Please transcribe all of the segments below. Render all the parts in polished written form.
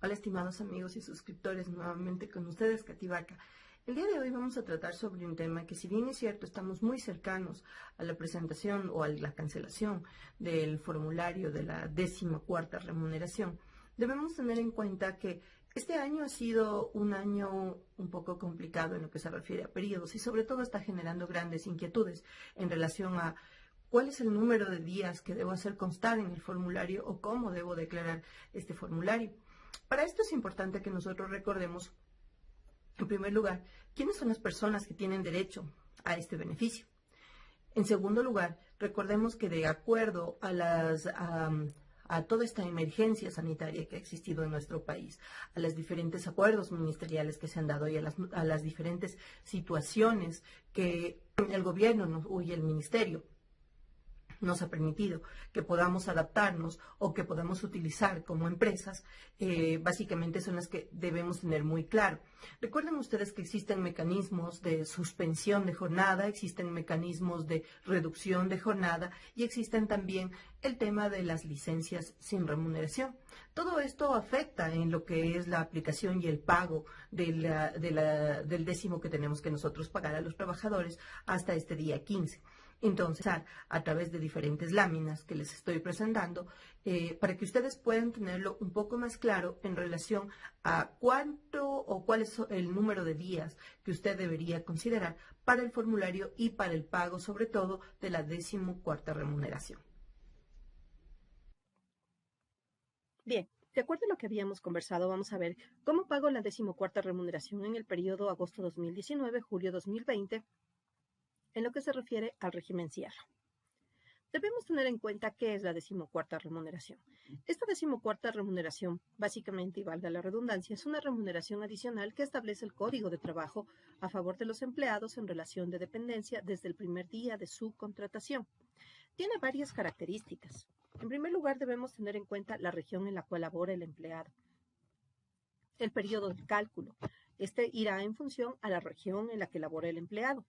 Hola, estimados amigos y suscriptores, nuevamente con ustedes, Katy Vaca. El día de hoy vamos a tratar sobre un tema que, si bien es cierto, estamos muy cercanos a la presentación o a la cancelación del formulario de la 14ª remuneración, debemos tener en cuenta que este año ha sido un año un poco complicado en lo que se refiere a periodos y sobre todo está generando grandes inquietudes en relación a cuál es el número de días que debo hacer constar en el formulario o cómo debo declarar este formulario. Para esto es importante que nosotros recordemos, en primer lugar, quiénes son las personas que tienen derecho a este beneficio. En segundo lugar, recordemos que de acuerdo a toda esta emergencia sanitaria que ha existido en nuestro país, a los diferentes acuerdos ministeriales que se han dado y a las diferentes situaciones que el gobierno y el ministerio nos ha permitido que podamos adaptarnos o que podamos utilizar como empresas, básicamente son las que debemos tener muy claro. Recuerden ustedes que existen mecanismos de suspensión de jornada, existen mecanismos de reducción de jornada y existen también el tema de las licencias sin remuneración. Todo esto afecta en lo que es la aplicación y el pago del décimo que tenemos que nosotros pagar a los trabajadores hasta este día 15. Entonces, a través de diferentes láminas que les estoy presentando, para que ustedes puedan tenerlo un poco más claro en relación a cuánto o cuál es el número de días que usted debería considerar para el formulario y para el pago, sobre todo, de la 14ª remuneración. Bien, de acuerdo a lo que habíamos conversado, vamos a ver cómo pago la 14ª remuneración en el periodo agosto 2019-julio 2020, en lo que se refiere al régimen Sierra. Debemos tener en cuenta qué es la 14ª remuneración. Esta 14ª remuneración, básicamente, y valga la redundancia, es una remuneración adicional que establece el Código de Trabajo a favor de los empleados en relación de dependencia desde el primer día de su contratación. Tiene varias características. En primer lugar, debemos tener en cuenta la región en la cual labora el empleado. El periodo de cálculo. Este irá en función a la región en la que labora el empleado.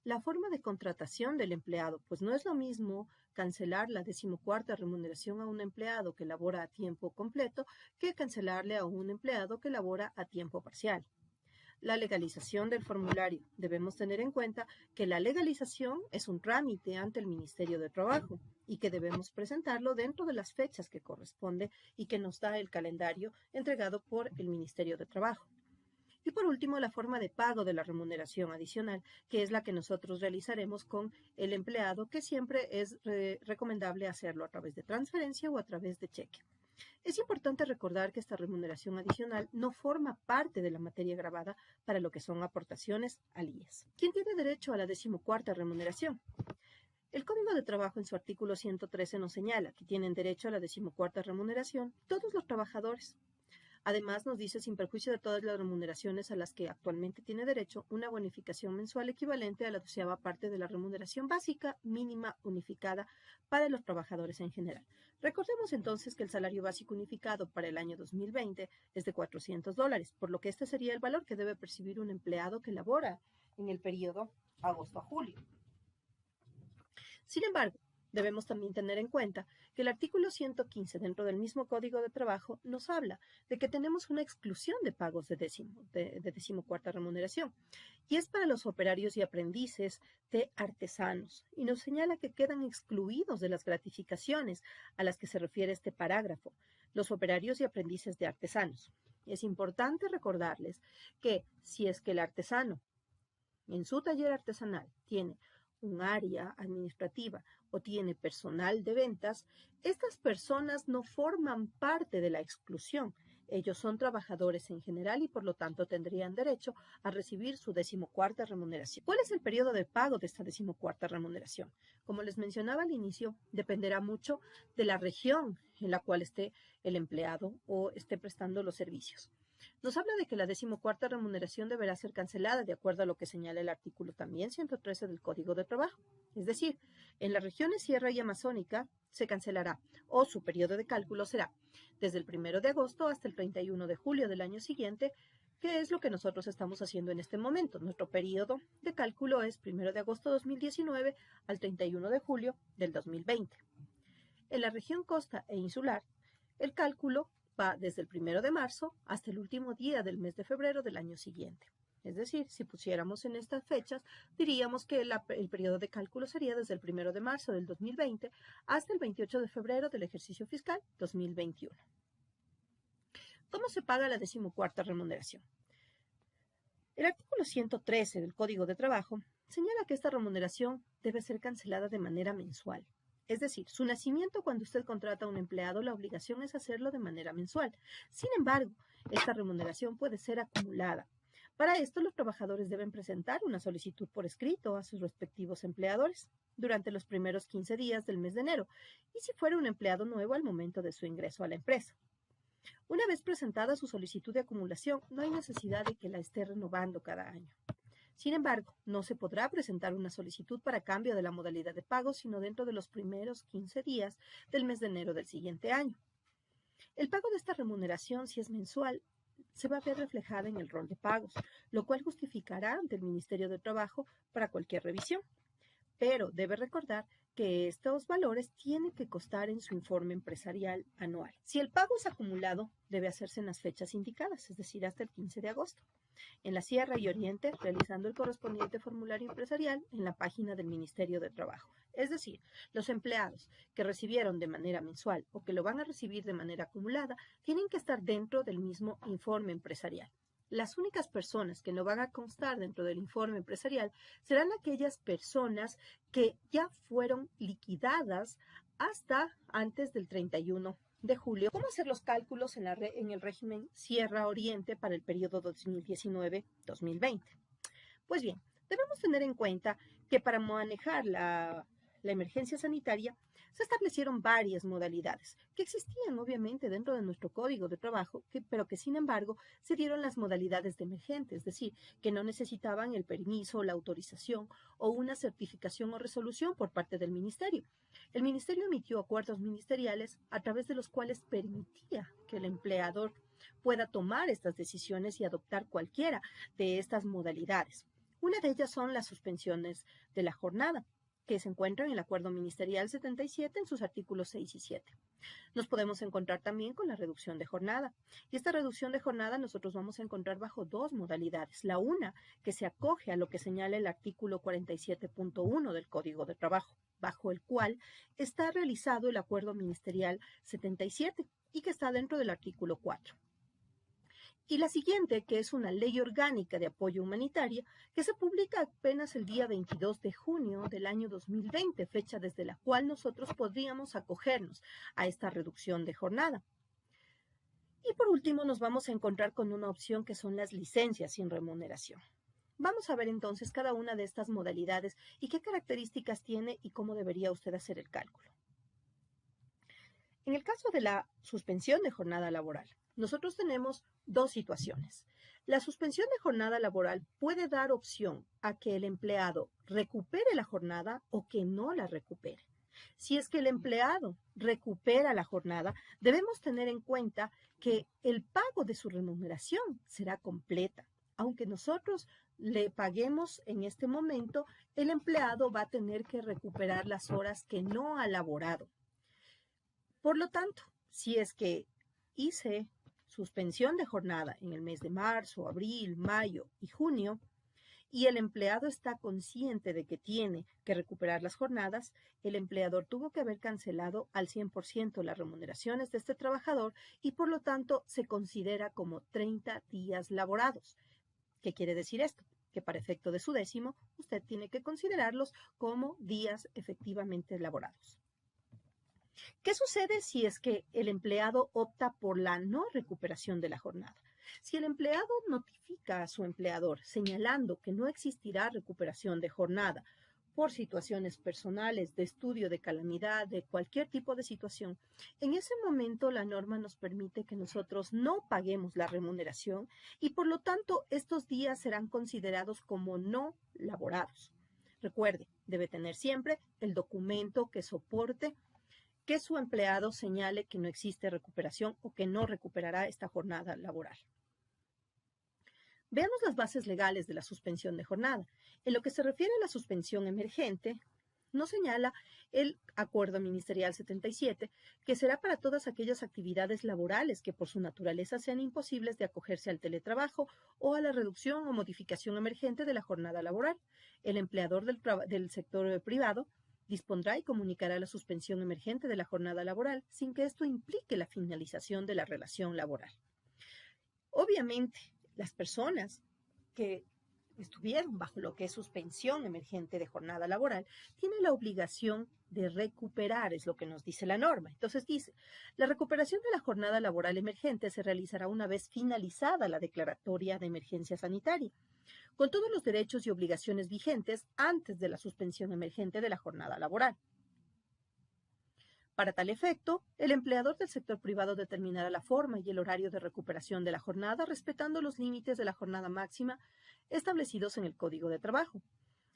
La forma de contratación del empleado, pues no es lo mismo cancelar la 14ª remuneración a un empleado que labora a tiempo completo que cancelarle a un empleado que labora a tiempo parcial. La legalización del formulario. Debemos tener en cuenta que la legalización es un trámite ante el Ministerio de Trabajo y que debemos presentarlo dentro de las fechas que corresponde y que nos da el calendario entregado por el Ministerio de Trabajo. Y por último, la forma de pago de la remuneración adicional, que es la que nosotros realizaremos con el empleado, que siempre es recomendable hacerlo a través de transferencia o a través de cheque. Es importante recordar que esta remuneración adicional no forma parte de la materia gravada para lo que son aportaciones al IES. ¿Quién tiene derecho a la 14ª remuneración? El Código de Trabajo en su artículo 113 nos señala que tienen derecho a la 14ª remuneración todos los trabajadores. Además, nos dice, sin perjuicio de todas las remuneraciones a las que actualmente tiene derecho, una bonificación mensual equivalente a la 12ª parte de la remuneración básica mínima unificada para los trabajadores en general. Recordemos entonces que el salario básico unificado para el año 2020 es de $400, por lo que este sería el valor que debe percibir un empleado que labora en el periodo agosto a julio. Sin embargo, debemos también tener en cuenta que el artículo 115 dentro del mismo Código de Trabajo nos habla de que tenemos una exclusión de pagos de 14ª remuneración y es para los operarios y aprendices de artesanos y nos señala que quedan excluidos de las gratificaciones a las que se refiere este parágrafo, los operarios y aprendices de artesanos. Es importante recordarles que si es que el artesano en su taller artesanal tiene un área administrativa o tiene personal de ventas, estas personas no forman parte de la exclusión. Ellos son trabajadores en general y por lo tanto tendrían derecho a recibir su 14ª remuneración. ¿Cuál es el periodo de pago de esta 14ª remuneración? Como les mencionaba al inicio, dependerá mucho de la región en la cual esté el empleado o esté prestando los servicios. Nos habla de que la 14ª remuneración deberá ser cancelada de acuerdo a lo que señala el artículo también 113 del Código de Trabajo. Es decir, en las regiones Sierra y Amazónica se cancelará o su periodo de cálculo será desde el 1 de agosto hasta el 31 de julio del año siguiente, que es lo que nosotros estamos haciendo en este momento. Nuestro periodo de cálculo es 1 de agosto de 2019 al 31 de julio del 2020. En la región costa e insular, el cálculo va desde el 1 de marzo hasta el último día del mes de febrero del año siguiente. Es decir, si pusiéramos en estas fechas, diríamos que el periodo de cálculo sería desde el 1 de marzo del 2020 hasta el 28 de febrero del ejercicio fiscal 2021. ¿Cómo se paga la 14ª remuneración? El artículo 113 del Código de Trabajo señala que esta remuneración debe ser cancelada de manera mensual. Es decir, su nacimiento cuando usted contrata a un empleado, la obligación es hacerlo de manera mensual. Sin embargo, esta remuneración puede ser acumulada. Para esto, los trabajadores deben presentar una solicitud por escrito a sus respectivos empleadores durante los primeros 15 días del mes de enero y si fuera un empleado nuevo al momento de su ingreso a la empresa. Una vez presentada su solicitud de acumulación, no hay necesidad de que la esté renovando cada año. Sin embargo, no se podrá presentar una solicitud para cambio de la modalidad de pago sino dentro de los primeros 15 días del mes de enero del siguiente año. El pago de esta remuneración, si es mensual, se va a ver reflejada en el rol de pagos, lo cual justificará ante el Ministerio de Trabajo para cualquier revisión. Pero debe recordar que estos valores tienen que constar en su informe empresarial anual. Si el pago es acumulado, debe hacerse en las fechas indicadas, es decir, hasta el 15 de agosto, en la Sierra y Oriente, realizando el correspondiente formulario empresarial en la página del Ministerio de Trabajo. Es decir, los empleados que recibieron de manera mensual o que lo van a recibir de manera acumulada tienen que estar dentro del mismo informe empresarial. Las únicas personas que no van a constar dentro del informe empresarial serán aquellas personas que ya fueron liquidadas hasta antes del 31 de julio. ¿Cómo hacer los cálculos en el régimen Sierra Oriente para el periodo 2019-2020? Pues bien, debemos tener en cuenta que para manejar la emergencia sanitaria se establecieron varias modalidades que existían obviamente dentro de nuestro Código de Trabajo, pero que sin embargo se dieron las modalidades de emergente, es decir, que no necesitaban el permiso, la autorización o una certificación o resolución por parte del Ministerio. El Ministerio emitió acuerdos ministeriales a través de los cuales permitía que el empleador pueda tomar estas decisiones y adoptar cualquiera de estas modalidades. Una de ellas son las suspensiones de la jornada, que se encuentran en el Acuerdo Ministerial 77 en sus artículos 6 y 7. Nos podemos encontrar también con la reducción de jornada. Y esta reducción de jornada nosotros vamos a encontrar bajo dos modalidades. La una, que se acoge a lo que señala el artículo 47.1 del Código de Trabajo, bajo el cual está realizado el Acuerdo Ministerial 77 y que está dentro del artículo 4. Y la siguiente, que es una ley orgánica de apoyo humanitario, que se publica apenas el día 22 de junio del año 2020, fecha desde la cual nosotros podríamos acogernos a esta reducción de jornada. Y por último, nos vamos a encontrar con una opción que son las licencias sin remuneración. Vamos a ver entonces cada una de estas modalidades y qué características tiene y cómo debería usted hacer el cálculo. En el caso de la suspensión de jornada laboral, nosotros tenemos dos situaciones. La suspensión de jornada laboral puede dar opción a que el empleado recupere la jornada o que no la recupere. Si es que el empleado recupera la jornada, debemos tener en cuenta que el pago de su remuneración será completa. Aunque nosotros le paguemos en este momento, el empleado va a tener que recuperar las horas que no ha laborado. Por lo tanto, si es que hice suspensión de jornada en el mes de marzo, abril, mayo y junio, y el empleado está consciente de que tiene que recuperar las jornadas, el empleador tuvo que haber cancelado al 100% las remuneraciones de este trabajador y por lo tanto se considera como 30 días laborados. ¿Qué quiere decir esto? Que para efecto de su décimo, usted tiene que considerarlos como días efectivamente laborados. ¿Qué sucede si es que el empleado opta por la no recuperación de la jornada? Si el empleado notifica a su empleador señalando que no existirá recuperación de jornada por situaciones personales, de estudio, de calamidad, de cualquier tipo de situación, en ese momento la norma nos permite que nosotros no paguemos la remuneración y por lo tanto estos días serán considerados como no laborados. Recuerde, debe tener siempre el documento que soporte que su empleado señale que no existe recuperación o que no recuperará esta jornada laboral. Veamos las bases legales de la suspensión de jornada. En lo que se refiere a la suspensión emergente, Nos señala el Acuerdo Ministerial 77, que será para todas aquellas actividades laborales que por su naturaleza sean imposibles de acogerse al teletrabajo o a la reducción o modificación emergente de la jornada laboral. El empleador del sector privado dispondrá y comunicará la suspensión emergente de la jornada laboral sin que esto implique la finalización de la relación laboral. Obviamente, las personas que estuvieron bajo lo que es suspensión emergente de jornada laboral, tienen la obligación de recuperar, es lo que nos dice la norma. Entonces dice, la recuperación de la jornada laboral emergente se realizará una vez finalizada la declaratoria de emergencia sanitaria, con todos los derechos y obligaciones vigentes antes de la suspensión emergente de la jornada laboral. Para tal efecto, el empleador del sector privado determinará la forma y el horario de recuperación de la jornada, respetando los límites de la jornada máxima establecidos en el Código de Trabajo.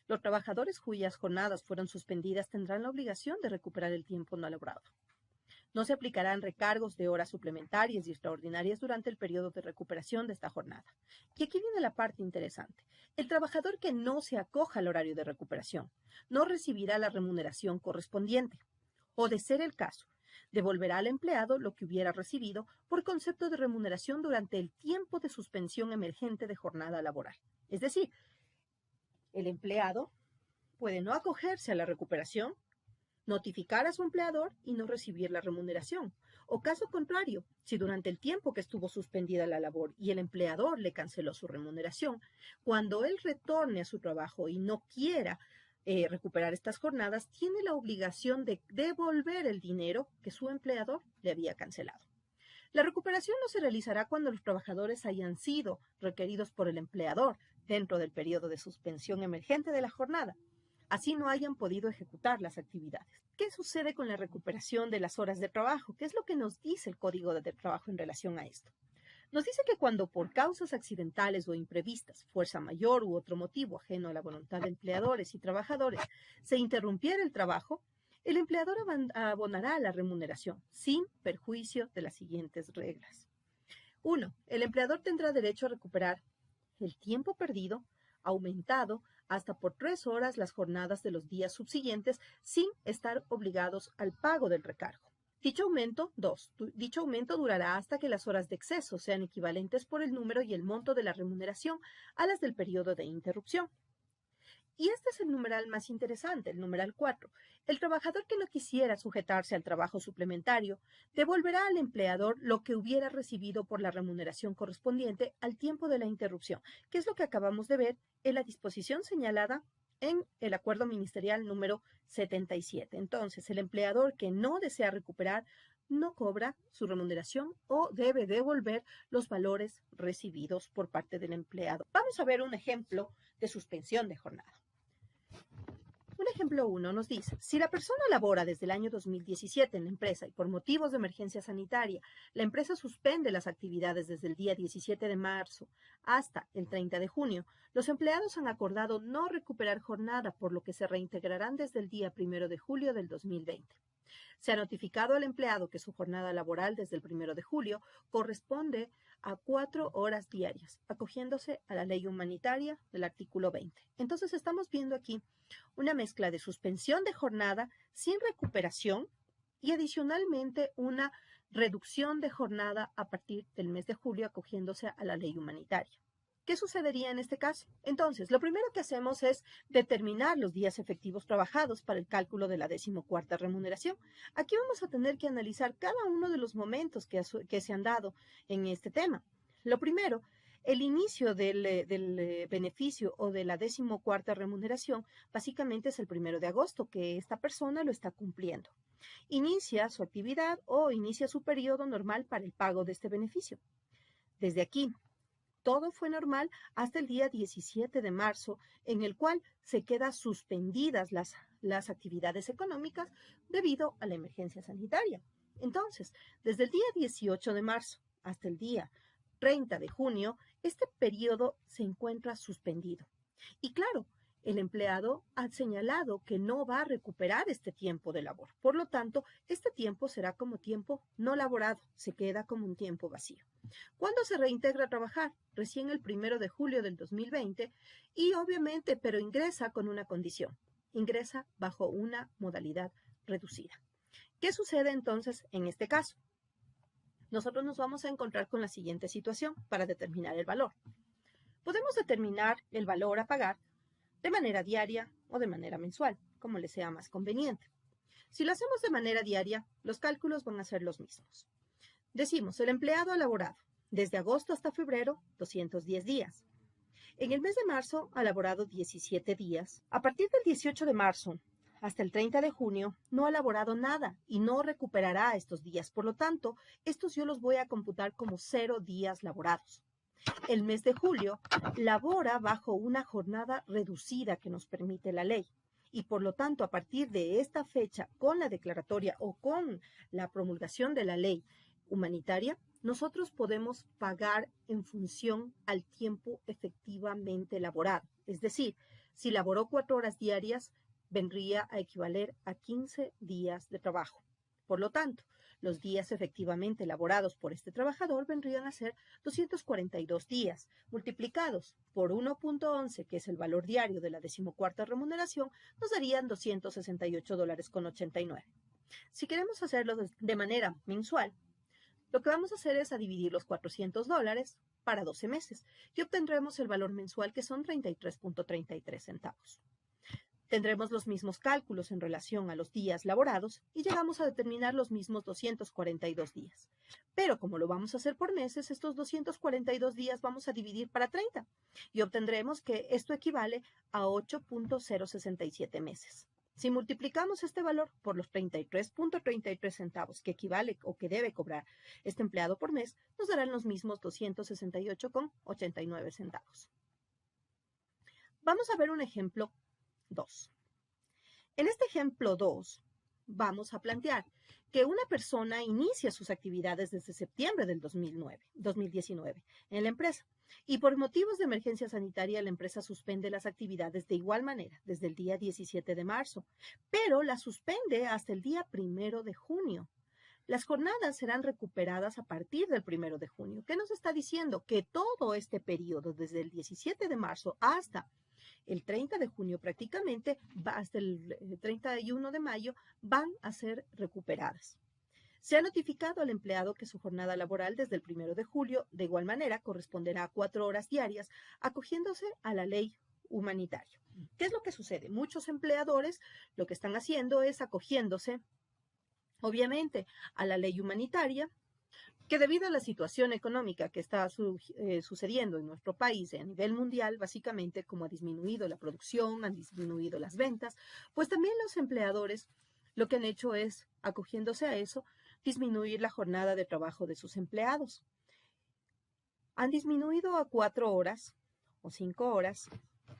Los trabajadores cuyas jornadas fueron suspendidas tendrán la obligación de recuperar el tiempo no laborado. No se aplicarán recargos de horas suplementarias y extraordinarias durante el periodo de recuperación de esta jornada. Y aquí viene la parte interesante. El trabajador que no se acoja al horario de recuperación no recibirá la remuneración correspondiente. O, de ser el caso, devolverá al empleado lo que hubiera recibido por concepto de remuneración durante el tiempo de suspensión emergente de jornada laboral. Es decir, el empleado puede no acogerse a la recuperación, notificar a su empleador y no recibir la remuneración. O caso contrario, si durante el tiempo que estuvo suspendida la labor y el empleador le canceló su remuneración, cuando él retorne a su trabajo y no quiera recuperar estas jornadas, tiene la obligación de devolver el dinero que su empleador le había cancelado. La recuperación no se realizará cuando los trabajadores hayan sido requeridos por el empleador dentro del periodo de suspensión emergente de la jornada, así no hayan podido ejecutar las actividades. ¿Qué sucede con la recuperación de las horas de trabajo? ¿Qué es lo que nos dice el Código de Trabajo en relación a esto? Nos dice que cuando por causas accidentales o imprevistas, fuerza mayor u otro motivo ajeno a la voluntad de empleadores y trabajadores, se interrumpiera el trabajo, el empleador abonará la remuneración sin perjuicio de las siguientes reglas. 1. El empleador tendrá derecho a recuperar el tiempo perdido, aumentado hasta por 3 horas las jornadas de los días subsiguientes sin estar obligados al pago del recargo. Dicho aumento durará hasta que las horas de exceso sean equivalentes por el número y el monto de la remuneración a las del periodo de interrupción. Y este es el numeral más interesante, el numeral 4. El trabajador que no quisiera sujetarse al trabajo suplementario devolverá al empleador lo que hubiera recibido por la remuneración correspondiente al tiempo de la interrupción, que es lo que acabamos de ver en la disposición señalada en el Acuerdo Ministerial número 77. Entonces, el empleador que no desea recuperar no cobra su remuneración o debe devolver los valores recibidos por parte del empleado. Vamos a ver un ejemplo de suspensión de jornada. Un ejemplo 1 nos dice, si la persona labora desde el año 2017 en la empresa y por motivos de emergencia sanitaria, la empresa suspende las actividades desde el día 17 de marzo hasta el 30 de junio, los empleados han acordado no recuperar jornada, por lo que se reintegrarán desde el día 1 de julio del 2020. Se ha notificado al empleado que su jornada laboral desde el 1 de julio corresponde a 4 horas diarias, acogiéndose a la ley humanitaria del artículo 20. Entonces estamos viendo aquí una mezcla de suspensión de jornada sin recuperación y adicionalmente una reducción de jornada a partir del mes de julio acogiéndose a la ley humanitaria. ¿Qué sucedería en este caso? Entonces, lo primero que hacemos es determinar los días efectivos trabajados para el cálculo de la 14ª remuneración. Aquí vamos a tener que analizar cada uno de los momentos que se han dado en este tema. Lo primero, el inicio del beneficio o de la 14ª remuneración básicamente es el 1 de agosto, que esta persona lo está cumpliendo. Inicia su actividad o inicia su periodo normal para el pago de este beneficio. Desde aquí, todo fue normal hasta el día 17 de marzo, en el cual se quedan suspendidas las actividades económicas debido a la emergencia sanitaria. Entonces, desde el día 18 de marzo hasta el día 30 de junio, este periodo se encuentra suspendido. Y claro, el empleado ha señalado que no va a recuperar este tiempo de labor. Por lo tanto, este tiempo será como tiempo no laborado, se queda como un tiempo vacío. ¿Cuándo se reintegra a trabajar? Recién el 1 de julio del 2020 y obviamente, pero ingresa con una condición. ingresa bajo una modalidad reducida. ¿Qué sucede entonces en este caso? Nosotros nos vamos a encontrar con la siguiente situación para determinar el valor. Podemos determinar el valor a pagar de manera diaria o de manera mensual, como les sea más conveniente. Si lo hacemos de manera diaria, los cálculos van a ser los mismos. Decimos, el empleado ha laborado desde agosto hasta febrero, 210 días. En el mes de marzo ha laborado 17 días. A partir del 18 de marzo hasta el 30 de junio no ha laborado nada y no recuperará estos días. Por lo tanto, estos yo los voy a computar como 0 días laborados. El mes de julio labora bajo una jornada reducida que nos permite la ley. Y por lo tanto, a partir de esta fecha, con la declaratoria o con la promulgación de la ley humanitaria, nosotros podemos pagar en función al tiempo efectivamente laborado. Es decir, si laboró 4 horas diarias, vendría a equivaler a 15 días de trabajo. Por lo tanto, los días efectivamente laborados por este trabajador vendrían a ser 242 días, multiplicados por 1.11, que es el valor diario de la 14ª remuneración, nos darían $268.89. Si queremos hacerlo de manera mensual, lo que vamos a hacer es a dividir los $400 para 12 meses y obtendremos el valor mensual, que son 33.33 centavos. Tendremos los mismos cálculos en relación a los días laborados y llegamos a determinar los mismos 242 días. Pero como lo vamos a hacer por meses, estos 242 días vamos a dividir para 30 y obtendremos que esto equivale a 8.067 meses. Si multiplicamos este valor por los 33.33 centavos que equivale o que debe cobrar este empleado por mes, nos darán los mismos 268,89 centavos. Vamos a ver un ejemplo 2. En este ejemplo 2 vamos a plantear que una persona inicia sus actividades desde septiembre del 2019 en la empresa y por motivos de emergencia sanitaria la empresa suspende las actividades de igual manera desde el día 17 de marzo, pero la suspende hasta el día 1 de junio. Las jornadas serán recuperadas a partir del 1 de junio. ¿Qué nos está diciendo? Que todo este periodo, desde el 17 de marzo hasta el 30 de junio prácticamente, hasta el 31 de mayo, van a ser recuperadas. Se ha notificado al empleado que su jornada laboral desde el 1 de julio, de igual manera, corresponderá a 4 horas diarias, acogiéndose a la ley humanitaria. ¿Qué es lo que sucede? Muchos empleadores lo que están haciendo es acogiéndose, obviamente, a la ley humanitaria, que debido a la situación económica que está sucediendo en nuestro país y a nivel mundial, básicamente como ha disminuido la producción, han disminuido las ventas, pues también los empleadores lo que han hecho es, acogiéndose a eso, disminuir la jornada de trabajo de sus empleados. Han disminuido a 4 horas o 5 horas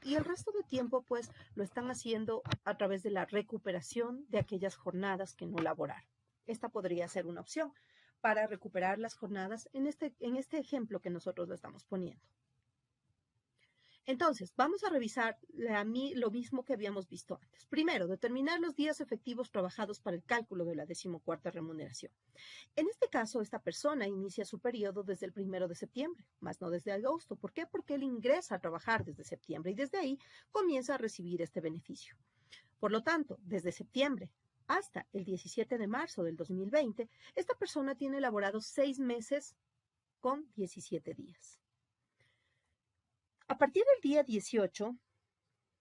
y el resto de tiempo pues lo están haciendo a través de la recuperación de aquellas jornadas que no laboraron. Esta podría ser una opción para recuperar las jornadas en este ejemplo que nosotros lo estamos poniendo. Entonces, vamos a revisar lo mismo que habíamos visto antes. Primero, determinar los días efectivos trabajados para el cálculo de la 14ª remuneración. En este caso, esta persona inicia su periodo desde el 1 de septiembre, más no desde agosto. ¿Por qué? Porque él ingresa a trabajar desde septiembre y desde ahí comienza a recibir este beneficio. Por lo tanto, desde septiembre hasta el 17 de marzo del 2020, esta persona tiene elaborados 6 meses con 17 días. A partir del día 18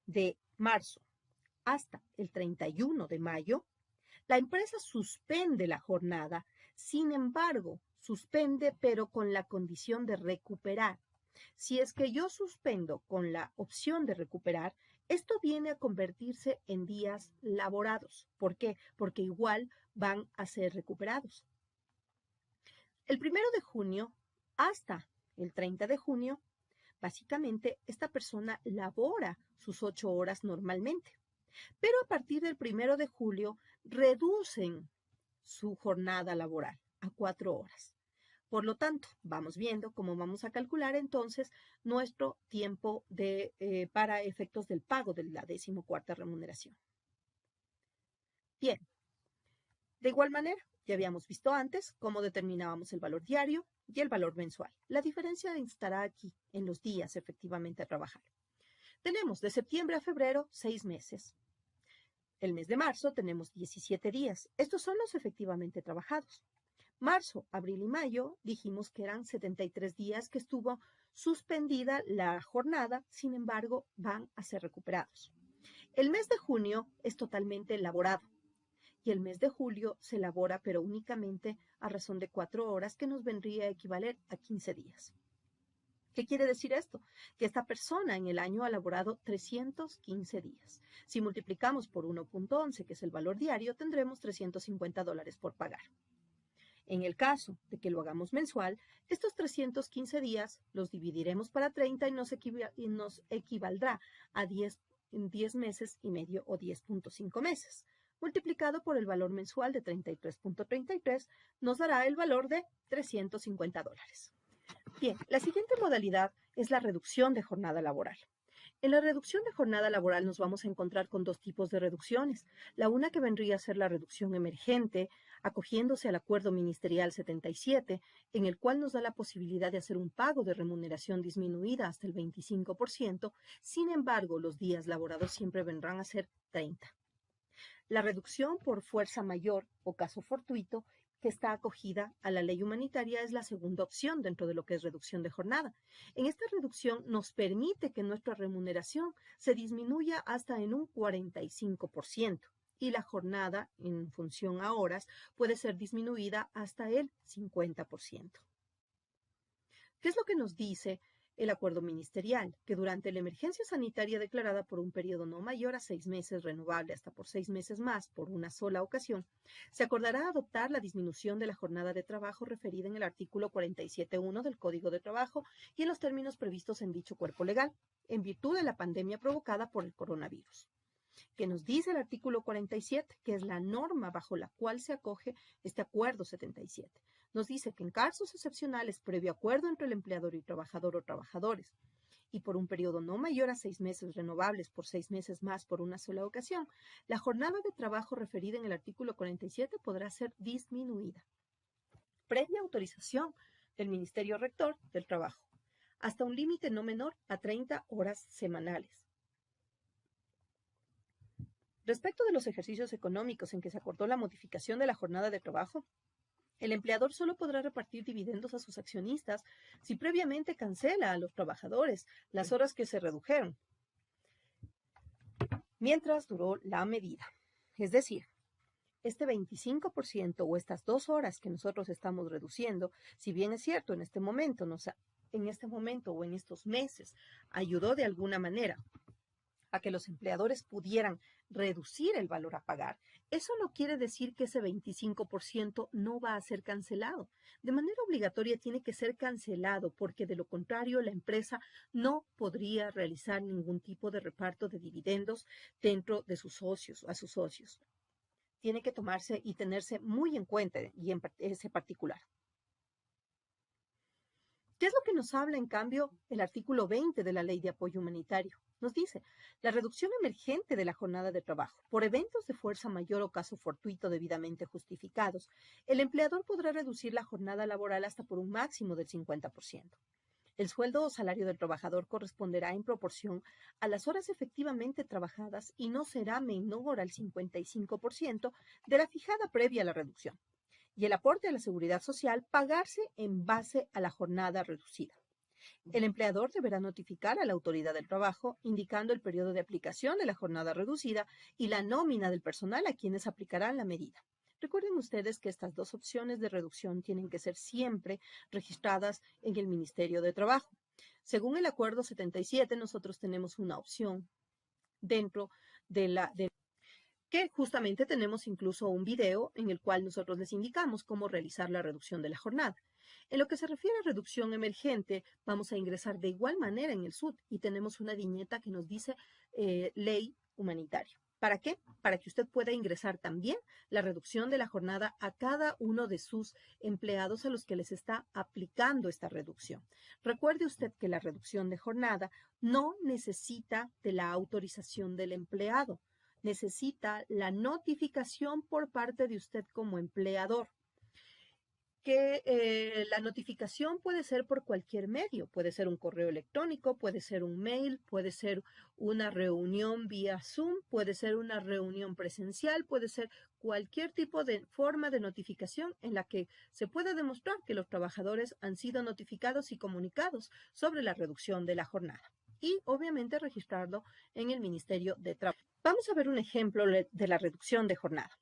de marzo hasta el 31 de mayo, la empresa suspende la jornada. Sin embargo, suspende pero con la condición de recuperar. Si es que yo suspendo con la opción de recuperar, esto viene a convertirse en días laborados. ¿Por qué? Porque igual van a ser recuperados. El 1 de junio hasta el 30 de junio, básicamente esta persona labora sus 8 horas normalmente. Pero a partir del 1 de julio reducen su jornada laboral a 4 horas. Por lo tanto, vamos viendo cómo vamos a calcular entonces nuestro tiempo para efectos del pago de la 14ª remuneración. Bien, de igual manera, ya habíamos visto antes cómo determinábamos el valor diario y el valor mensual. La diferencia estará aquí en los días efectivamente a trabajar. Tenemos de septiembre a febrero 6 meses. El mes de marzo tenemos 17 días. Estos son los efectivamente trabajados. Marzo, abril y mayo dijimos que eran 73 días que estuvo suspendida la jornada, sin embargo, van a ser recuperados. El mes de junio es totalmente laborado y el mes de julio se labora, pero únicamente a razón de 4 horas, que nos vendría a equivaler a 15 días. ¿Qué quiere decir esto? Que esta persona en el año ha laborado 315 días. Si multiplicamos por 1.11, que es el valor diario, tendremos $350 por pagar. En el caso de que lo hagamos mensual, estos 315 días los dividiremos para 30 y nos equivaldrá a 10 meses y medio o 10.5 meses. Multiplicado por el valor mensual de 33.33, nos dará el valor de $350. Bien, la siguiente modalidad es la reducción de jornada laboral. En la reducción de jornada laboral nos vamos a encontrar con dos tipos de reducciones. La una, que vendría a ser la reducción emergente, acogiéndose al Acuerdo Ministerial 77, en el cual nos da la posibilidad de hacer un pago de remuneración disminuida hasta el 25%, sin embargo, los días laborados siempre vendrán a ser 30. La reducción por fuerza mayor o caso fortuito, que está acogida a la ley humanitaria, es la segunda opción dentro de lo que es reducción de jornada. En esta reducción nos permite que nuestra remuneración se disminuya hasta en un 45% y la jornada en función a horas puede ser disminuida hasta el 50%. ¿Qué es lo que nos dice el acuerdo ministerial? Que durante la emergencia sanitaria declarada por un periodo no mayor a 6 meses, renovable hasta por 6 meses más por una sola ocasión, se acordará adoptar la disminución de la jornada de trabajo referida en el artículo 47.1 del Código de Trabajo y en los términos previstos en dicho cuerpo legal, en virtud de la pandemia provocada por el coronavirus. ¿Qué nos dice el artículo 47? Que es la norma bajo la cual se acoge este acuerdo 77. Nos dice que en casos excepcionales, previo acuerdo entre el empleador y trabajador o trabajadores, y por un periodo no mayor a 6 meses, renovables por 6 meses más por una sola ocasión, la jornada de trabajo referida en el artículo 47 podrá ser disminuida, previa autorización del Ministerio Rector del Trabajo, hasta un límite no menor a 30 horas semanales. Respecto de los ejercicios económicos en que se acordó la modificación de la jornada de trabajo, el empleador solo podrá repartir dividendos a sus accionistas si previamente cancela a los trabajadores las horas que se redujeron, mientras duró la medida. Es decir, este 25% o estas 2 horas que nosotros estamos reduciendo, si bien es cierto, en este momento o en estos meses ayudó de alguna manera a que los empleadores pudieran reducir el valor a pagar, eso no quiere decir que ese 25% no va a ser cancelado. De manera obligatoria tiene que ser cancelado, porque de lo contrario la empresa no podría realizar ningún tipo de reparto de dividendos dentro de sus socios, a sus socios. Tiene que tomarse y tenerse muy en cuenta y en ese particular. ¿Qué es lo que nos habla, en cambio, el artículo 20 de la Ley de Apoyo Humanitario? Nos dice, la reducción emergente de la jornada de trabajo por eventos de fuerza mayor o caso fortuito debidamente justificados, el empleador podrá reducir la jornada laboral hasta por un máximo del 50%. El sueldo o salario del trabajador corresponderá en proporción a las horas efectivamente trabajadas y no será menor al 55% de la fijada previa a la reducción. Y el aporte a la seguridad social pagarse en base a la jornada reducida. El empleador deberá notificar a la autoridad del trabajo indicando el periodo de aplicación de la jornada reducida y la nómina del personal a quienes aplicarán la medida. Recuerden ustedes que estas dos opciones de reducción tienen que ser siempre registradas en el Ministerio de Trabajo. Según el Acuerdo 77, nosotros tenemos una opción dentro de que justamente tenemos incluso un video en el cual nosotros les indicamos cómo realizar la reducción de la jornada. En lo que se refiere a reducción emergente, vamos a ingresar de igual manera en el SUD y tenemos una viñeta que nos dice ley humanitaria. ¿Para qué? Para que usted pueda ingresar también la reducción de la jornada a cada uno de sus empleados a los que les está aplicando esta reducción. Recuerde usted que la reducción de jornada no necesita de la autorización del empleado. Necesita la notificación por parte de usted como empleador. que la notificación puede ser por cualquier medio, puede ser un correo electrónico, puede ser un mail, puede ser una reunión vía Zoom, puede ser una reunión presencial, puede ser cualquier tipo de forma de notificación en la que se pueda demostrar que los trabajadores han sido notificados y comunicados sobre la reducción de la jornada. Y obviamente registrarlo en el Ministerio de Trabajo. Vamos a ver un ejemplo de la reducción de jornada.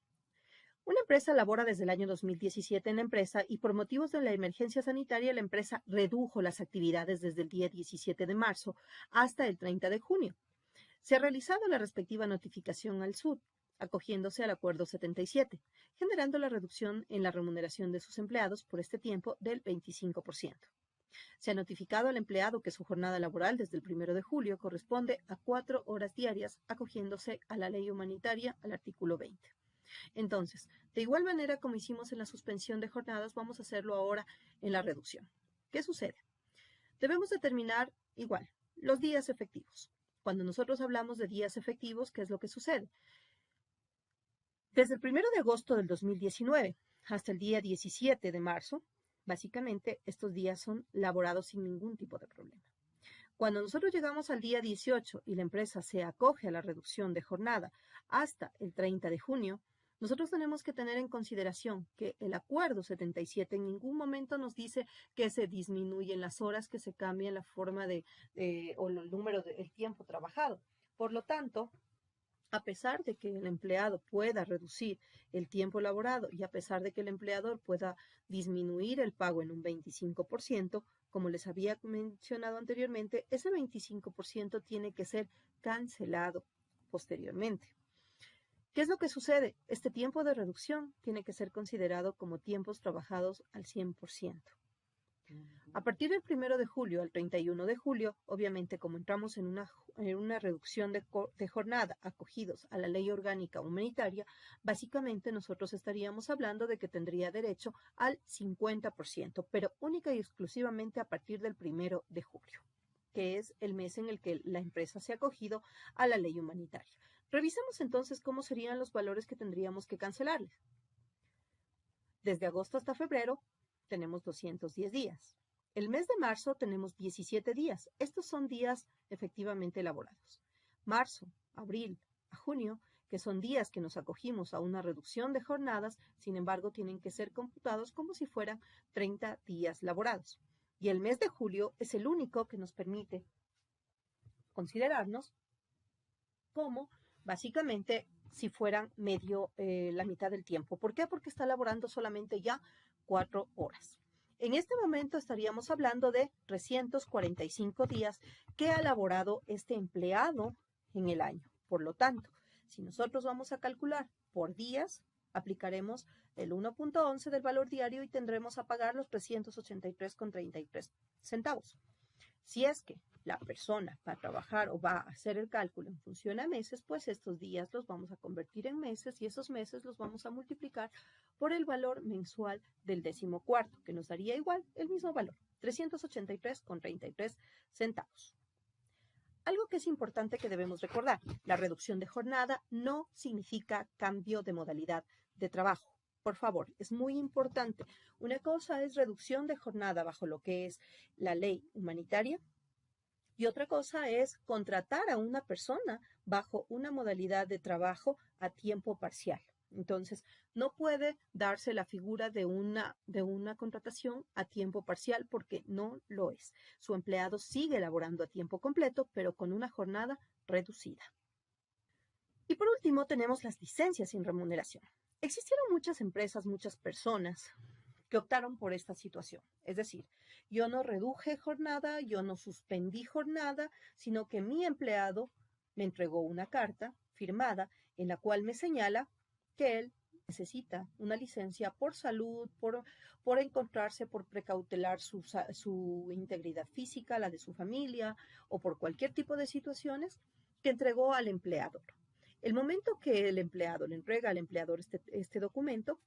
Una empresa labora desde el año 2017 en la empresa y por motivos de la emergencia sanitaria la empresa redujo las actividades desde el día 17 de marzo hasta el 30 de junio. Se ha realizado la respectiva notificación al SUD, acogiéndose al Acuerdo 77, generando la reducción en la remuneración de sus empleados por este tiempo del 25%. Se ha notificado al empleado que su jornada laboral desde el 1 de julio corresponde a 4 horas diarias, acogiéndose a la ley humanitaria al artículo 20. Entonces, de igual manera como hicimos en la suspensión de jornadas, vamos a hacerlo ahora en la reducción. ¿Qué sucede? Debemos determinar igual los días efectivos. Cuando nosotros hablamos de días efectivos, ¿qué es lo que sucede? Desde el 1 de agosto del 2019 hasta el día 17 de marzo, básicamente estos días son laborados sin ningún tipo de problema. Cuando nosotros llegamos al día 18 y la empresa se acoge a la reducción de jornada hasta el 30 de junio, nosotros tenemos que tener en consideración que el Acuerdo 77 en ningún momento nos dice que se disminuyen las horas, que se cambia la forma o el número del tiempo trabajado. Por lo tanto, a pesar de que el empleado pueda reducir el tiempo laborado y a pesar de que el empleador pueda disminuir el pago en un 25%, como les había mencionado anteriormente, ese 25% tiene que ser cancelado posteriormente. ¿Qué es lo que sucede? Este tiempo de reducción tiene que ser considerado como tiempos trabajados al 100%. A partir del 1 de julio al 31 de julio, obviamente como entramos en una reducción de jornada acogidos a la ley orgánica humanitaria, básicamente nosotros estaríamos hablando de que tendría derecho al 50%, pero única y exclusivamente a partir del 1 de julio, que es el mes en el que la empresa se ha acogido a la ley humanitaria. Revisemos entonces cómo serían los valores que tendríamos que cancelarles. Desde agosto hasta febrero tenemos 210 días. El mes de marzo tenemos 17 días. Estos son días efectivamente elaborados. Marzo, abril, a junio, que son días que nos acogimos a una reducción de jornadas, sin embargo, tienen que ser computados como si fueran 30 días laborados. Y el mes de julio es el único que nos permite considerarnos como básicamente si fueran la mitad del tiempo. ¿Por qué? Porque está laborando solamente ya 4 horas. En este momento estaríamos hablando de 345 días que ha laborado este empleado en el año. Por lo tanto, si nosotros vamos a calcular por días, aplicaremos el 1.11 del valor diario y tendremos a pagar los 383,33 centavos. Si es que la persona va a trabajar o va a hacer el cálculo en función a meses, pues estos días los vamos a convertir en meses y esos meses los vamos a multiplicar por el valor mensual del 14º, que nos daría igual el mismo valor, 383,33 centavos. Algo que es importante que debemos recordar, la reducción de jornada no significa cambio de modalidad de trabajo. Por favor, es muy importante. Una cosa es reducción de jornada bajo lo que es la ley humanitaria y otra cosa es contratar a una persona bajo una modalidad de trabajo a tiempo parcial. Entonces, no puede darse la figura de una contratación a tiempo parcial porque no lo es. Su empleado sigue laborando a tiempo completo, pero con una jornada reducida. Y por último, tenemos las licencias sin remuneración. Existieron muchas empresas, muchas personas que optaron por esta situación. Es decir, yo no reduje jornada, yo no suspendí jornada, sino que mi empleado me entregó una carta firmada en la cual me señala que él necesita una licencia por salud, por encontrarse, por precautelar su integridad física, la de su familia o por cualquier tipo de situaciones que entregó al empleador. El momento que el empleado le entrega al empleador este documento,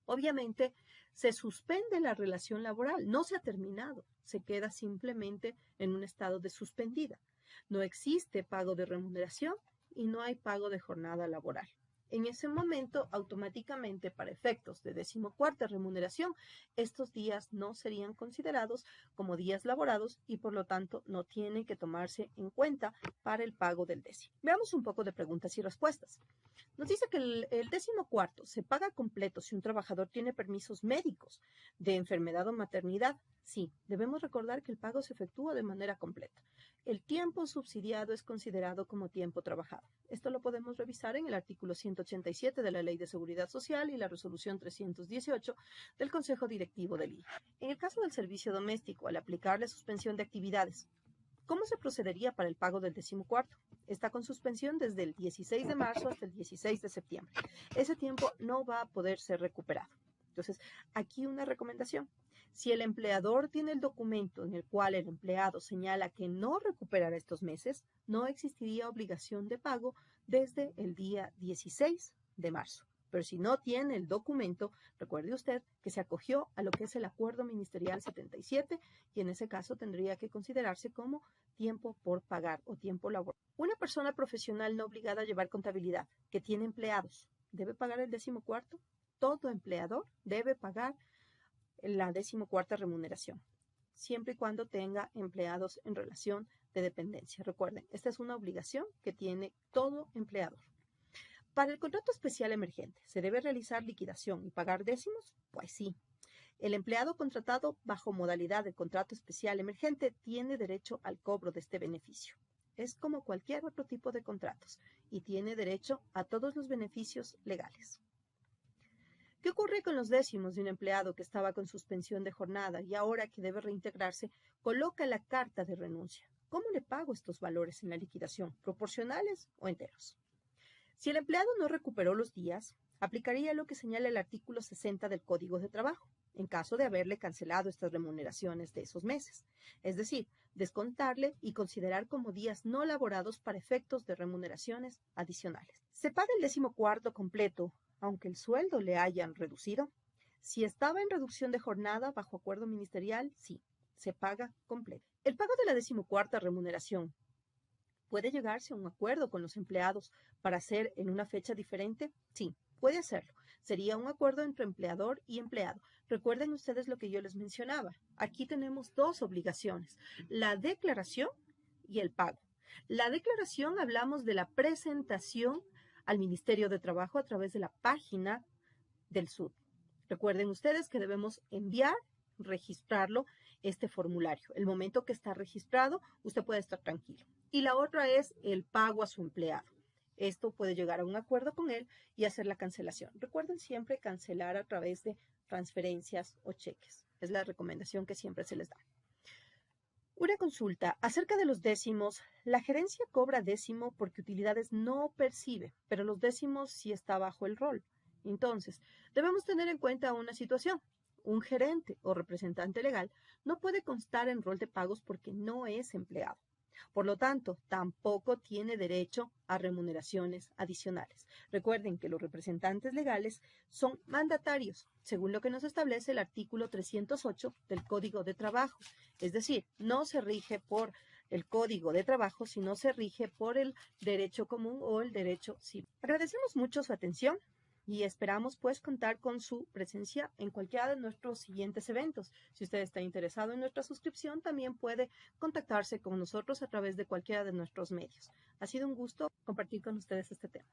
obviamente se suspende la relación laboral, no se ha terminado, se queda simplemente en un estado de suspendida. No existe pago de remuneración y no hay pago de jornada laboral. En ese momento, automáticamente, para efectos de 14ª remuneración, estos días no serían considerados como días laborados y por lo tanto no tienen que tomarse en cuenta para el pago del décimo. Veamos un poco de preguntas y respuestas. Nos dice que el 14º se paga completo si un trabajador tiene permisos médicos de enfermedad o maternidad. Sí, debemos recordar que el pago se efectúa de manera completa. El tiempo subsidiado es considerado como tiempo trabajado. Esto lo podemos revisar en el artículo 187 de la Ley de Seguridad Social y la resolución 318 del Consejo Directivo del IE. En el caso del servicio doméstico, al aplicar la suspensión de actividades, ¿cómo se procedería para el pago del 14º? Está con suspensión desde el 16 de marzo hasta el 16 de septiembre. Ese tiempo no va a poder ser recuperado. Entonces, aquí una recomendación. Si el empleador tiene el documento en el cual el empleado señala que no recuperará estos meses, no existiría obligación de pago desde el día 16 de marzo. Pero si no tiene el documento, recuerde usted que se acogió a lo que es el Acuerdo Ministerial 77 y en ese caso tendría que considerarse como tiempo por pagar o tiempo laboral. Una persona profesional no obligada a llevar contabilidad que tiene empleados, ¿debe pagar el 14º? Todo empleador debe pagar la 14ª remuneración, siempre y cuando tenga empleados en relación de dependencia. Recuerden, esta es una obligación que tiene todo empleador. Para el contrato especial emergente, ¿se debe realizar liquidación y pagar décimos? Pues sí. El empleado contratado bajo modalidad de contrato especial emergente tiene derecho al cobro de este beneficio. Es como cualquier otro tipo de contratos y tiene derecho a todos los beneficios legales. ¿Qué ocurre con los décimos de un empleado que estaba con suspensión de jornada y ahora que debe reintegrarse, coloca la carta de renuncia? ¿Cómo le pago estos valores en la liquidación, proporcionales o enteros? Si el empleado no recuperó los días, aplicaría lo que señala el artículo 60 del Código de Trabajo, en caso de haberle cancelado estas remuneraciones de esos meses. Es decir, descontarle y considerar como días no laborados para efectos de remuneraciones adicionales. ¿Se paga el 14º completo, aunque el sueldo le hayan reducido? Si estaba en reducción de jornada bajo acuerdo ministerial, sí, se paga completo. El pago de la 14ª remuneración, ¿puede llegarse a un acuerdo con los empleados para hacer en una fecha diferente? Sí, puede hacerlo. Sería un acuerdo entre empleador y empleado. Recuerden ustedes lo que yo les mencionaba. Aquí tenemos dos obligaciones, la declaración y el pago. La declaración hablamos de la presentación al Ministerio de Trabajo a través de la página del SUD. Recuerden ustedes que debemos enviar, registrarlo, este formulario. El momento que está registrado, usted puede estar tranquilo. Y la otra es el pago a su empleado. Esto puede llegar a un acuerdo con él y hacer la cancelación. Recuerden siempre cancelar a través de transferencias o cheques. Es la recomendación que siempre se les da. Una consulta. Acerca de los décimos, la gerencia cobra décimo porque utilidades no percibe, pero los décimos sí está bajo el rol. Entonces, debemos tener en cuenta una situación. Un gerente o representante legal no puede constar en rol de pagos porque no es empleado. Por lo tanto, tampoco tiene derecho a remuneraciones adicionales. Recuerden que los representantes legales son mandatarios, según lo que nos establece el artículo 308 del Código de Trabajo. Es decir, no se rige por el Código de Trabajo, sino se rige por el derecho común o el derecho civil. Agradecemos mucho su atención y esperamos pues contar con su presencia en cualquiera de nuestros siguientes eventos. Si usted está interesado en nuestra suscripción, también puede contactarse con nosotros a través de cualquiera de nuestros medios. Ha sido un gusto compartir con ustedes este tema.